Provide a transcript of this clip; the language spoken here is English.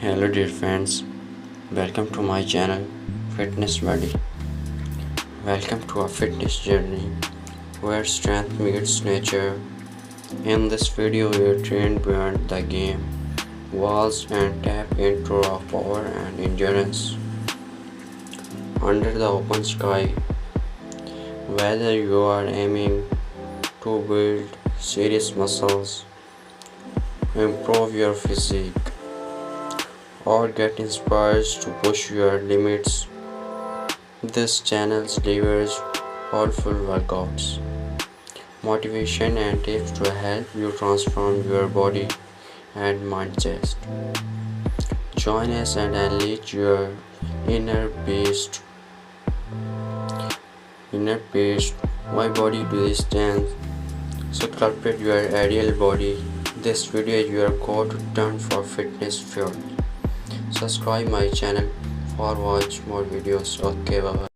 Hello dear friends, welcome to my channel Fitness Buddy. Welcome to a fitness journey where strength meets nature. In this video we will train beyond the game walls and tap into raw power and endurance. Under the open sky, whether you are aiming to build serious muscles, improve your physique, or get inspired to push your limits, this channel delivers powerful workouts, motivation and tips to help you transform your body and mindset. Join us and unleash your inner beast. My body to this dance. So cultivate your ideal body. This video is your go to turn for fitness fuel. Subscribe my channel for watch more videos. Okay, bye.